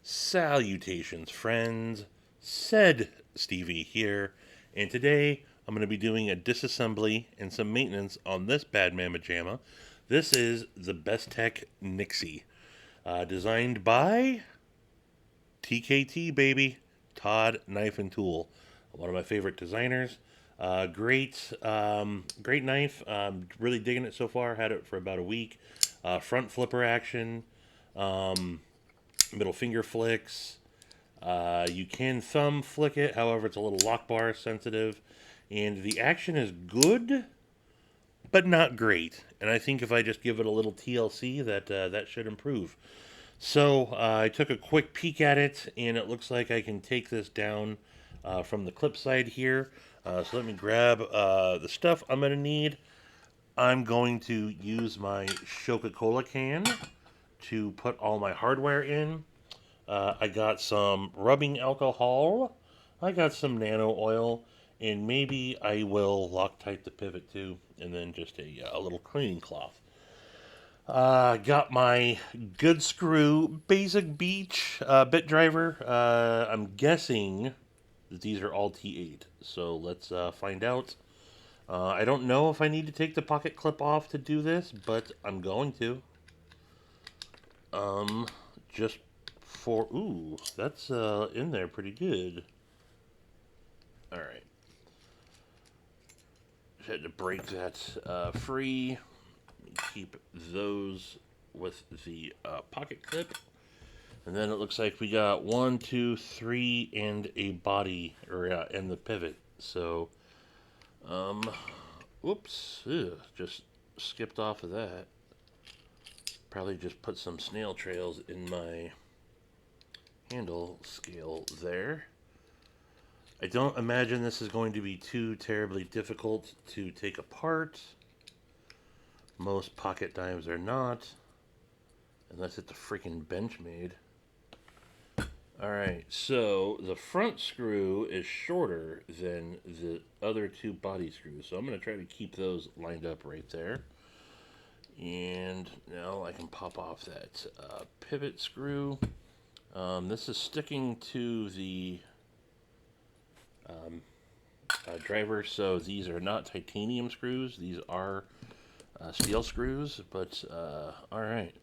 Salutations, friends. Said Stevie here, and today I'm going to be doing a disassembly and some maintenance on this bad mamma jamma. This is the Bestech Nykie, designed by TKT, baby, Todd Knife Tool, one of my favorite designers. Great knife. Really digging it so far. Had it for about a week. Front flipper action. Um, Middle finger flicks. You can thumb flick it, however, it's a little lock bar sensitive. And the action is good, but not great. And I think if I just give it a little TLC, that should improve. So I took a quick peek at it, and it looks like I can take this down from the clip side here. So let me grab the stuff I'm going to need. I'm going to use my Coca-Cola can to put all my hardware in. I got some rubbing alcohol. I got some nano oil. And maybe I will Loctite the pivot too. And then just a little cleaning cloth. Got my good screw basic beach bit driver. I'm guessing that these are all T8. So let's find out. I don't know if I need to take the pocket clip off to do this, but I'm going to. Just for, ooh, that's in there pretty good. Alright. Just had to break that free. Keep those with the pocket clip. And then it looks like we got 1, 2, 3, and a body, or and the pivot. So, whoops, just skipped off of that. Probably just put some snail trails in my handle scale there. I don't imagine this is going to be too terribly difficult to take apart. Most pocket dimes are not, unless it's a freaking Benchmade. Alright, so the front screw is shorter than the other two body screws, so I'm going to try to keep those lined up right there. And now I can pop off that pivot screw. This is sticking to the driver, so these are not titanium screws. These are steel screws, but alright.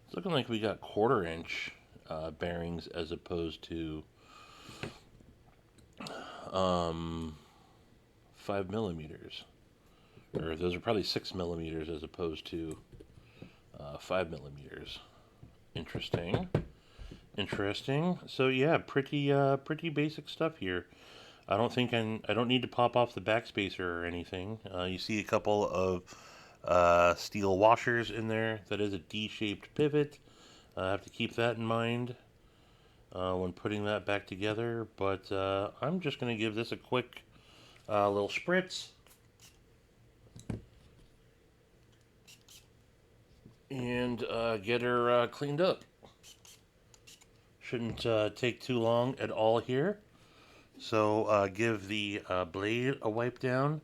It's looking like we got 1/4 inch bearings as opposed to 5 millimeters. Or those are probably 6 millimeters as opposed to 5 millimeters. Interesting. Interesting. So yeah, pretty basic stuff here. I don't think I don't need to pop off the backspacer or anything. You see a couple of steel washers in there. That is a D-shaped pivot. I have to keep that in mind when putting that back together. But I'm just going to give this a quick little spritz. And get her cleaned up. Shouldn't take too long at all here. So give the blade a wipe down.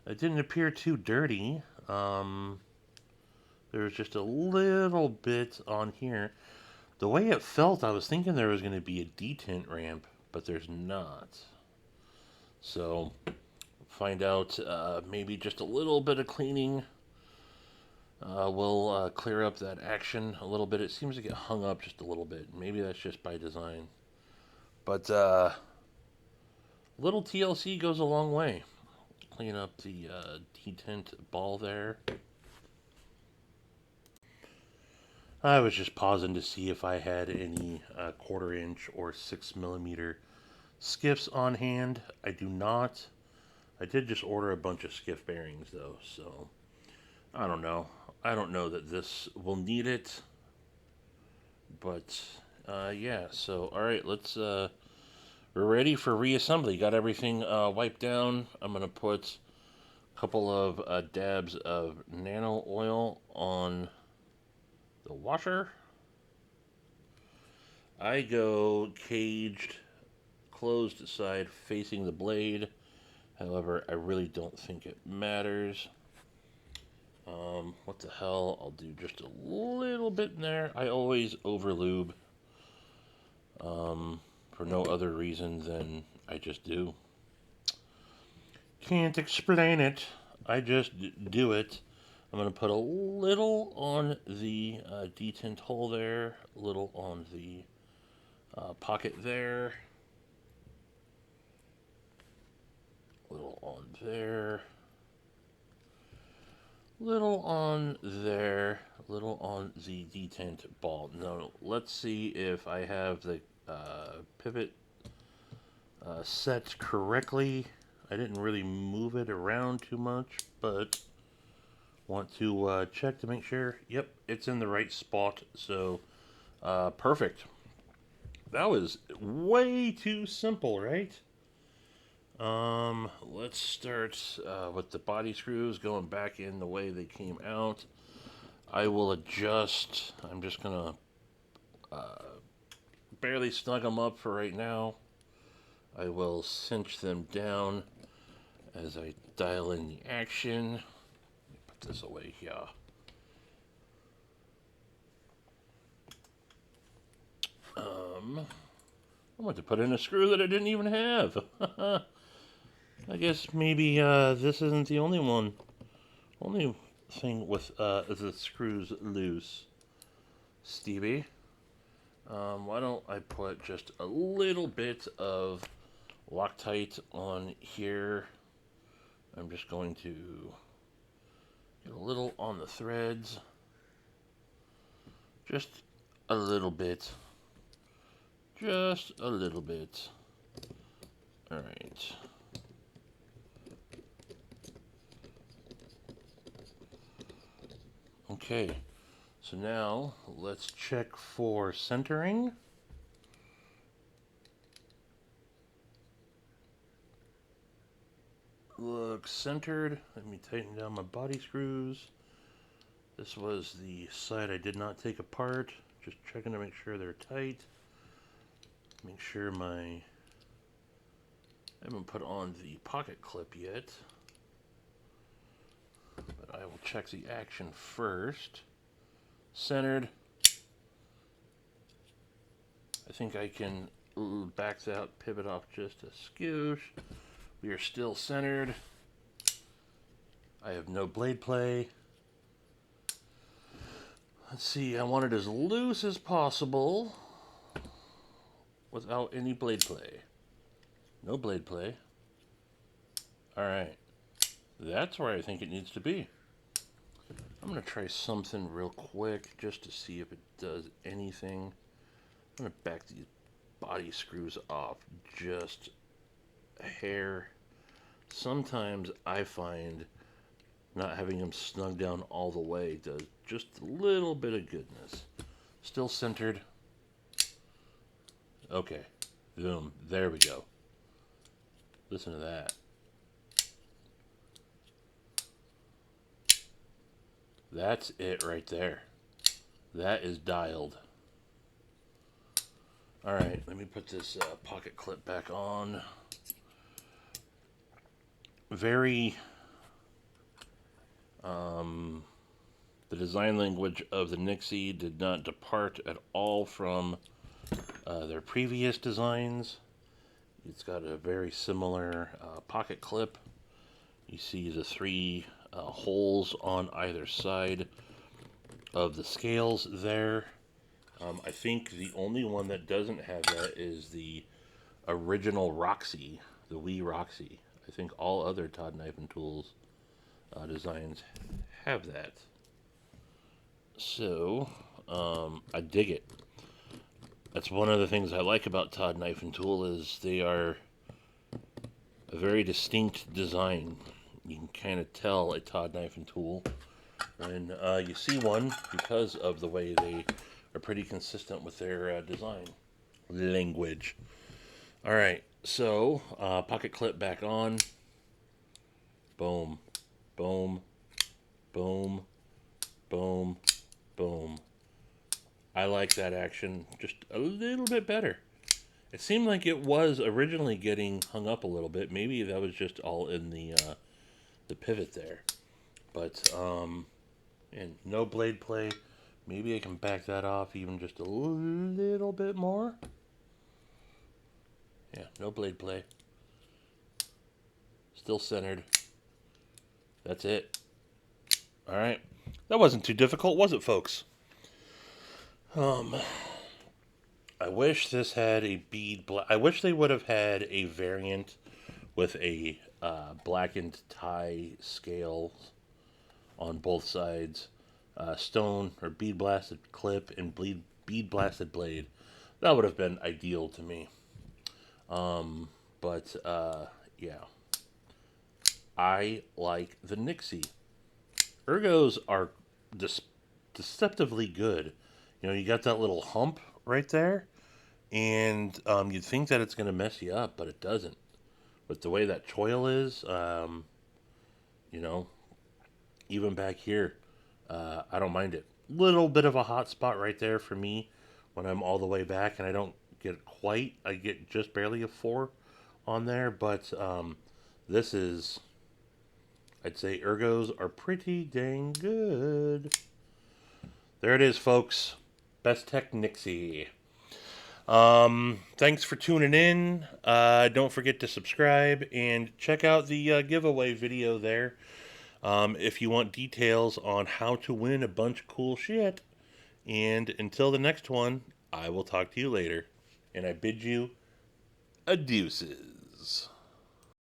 It didn't appear too dirty. There was just a little bit on here. The way it felt, I was thinking there was going to be a detent ramp, but there's not. So find out maybe just a little bit of cleaning will clear up that action a little bit. It seems to get hung up just a little bit. Maybe that's just by design. But little TLC goes a long way. Clean up the detent ball there. I was just pausing to see if I had any 1/4 inch or 6 millimeter skiffs on hand. I do not. I did just order a bunch of skiff bearings though, so I don't know. I don't know that this will need it, but yeah. So all right, we're ready for reassembly. Got everything wiped down. I'm gonna put a couple of dabs of nano oil on the washer. I go caged, closed side facing the blade. However, I really don't think it matters. What the hell? I'll do just a little bit in there. I always over lube. for no other reason than I just do. Can't explain it. I just do it. I'm going to put a little on the detent hole there, a little on the pocket there, a little on there, little on there, little on the detent ball. Now, let's see if I have the pivot set correctly. I didn't really move it around too much, but want to check to make sure. Yep, it's in the right spot, so perfect. That was way too simple, right? Let's start with the body screws going back in the way they came out. I will adjust. I'm just gonna barely snug them up for right now. I will cinch them down as I dial in the action. Let me put this away here. I want to put in a screw that I didn't even have. I guess maybe this isn't the only one. Only thing with the screws loose. Stevie, why don't I put just a little bit of Loctite on here. I'm just going to get a little on the threads. Just a little bit. Just a little bit. Alright. Okay, so now let's check for centering. Looks centered. Let me tighten down my body screws. This was the side I did not take apart. Just checking to make sure they're tight. Make sure I haven't put on the pocket clip yet. But I will check the action first. Centered. I think I can back that pivot off just a skoosh. We are still centered. I have no blade play. Let's see, I want it as loose as possible without any blade play. No blade play. Alright. That's where I think it needs to be. I'm going to try something real quick just to see if it does anything. I'm going to back these body screws off just a hair. Sometimes I find not having them snug down all the way does just a little bit of goodness. Still centered. Okay. Boom. There we go. Listen to that. That's it right there. That is dialed. Alright, let me put this pocket clip back on. Very, the design language of the NYXIE did not depart at all from their previous designs. It's got a very similar pocket clip. You see the three holes on either side of the scales there. I think the only one that doesn't have that is the original Roxy, the Wii Roxy. I think all other Todd Knife Tool's designs have that. So, I dig it. That's one of the things I like about Todd Knife Tool is they are a very distinct design. You can kind of tell a Todd Knife Tool when you see one because of the way they are pretty consistent with their design language. Alright, so pocket clip back on. Boom, boom, boom, boom, boom. I like that action just a little bit better. It seemed like it was originally getting hung up a little bit. Maybe that was just all in the pivot there. But, and no blade play. Maybe I can back that off even just a little bit more. Yeah, no blade play. Still centered. That's it. All right. That wasn't too difficult, was it, folks? I wish this had a bead black. I wish they would have had a variant with a blackened tie scale on both sides. Stone or bead blasted clip and bead blasted blade. That would have been ideal to me. But yeah. I like the NYXIE. Ergos are deceptively good. You know, you got that little hump right there, and you'd think that it's going to mess you up, but it doesn't. With the way that choil is, you know, even back here, I don't mind it. Little bit of a hot spot right there for me when I'm all the way back, and I don't get quite. I get just barely a 4 on there, but this is, I'd say ergos are pretty dang good. There it is, folks. Bestech Nykie. Thanks for tuning in. Don't forget to subscribe and check out the giveaway video there. If you want details on how to win a bunch of cool shit. And until the next one, I will talk to you later. And I bid you adeuces.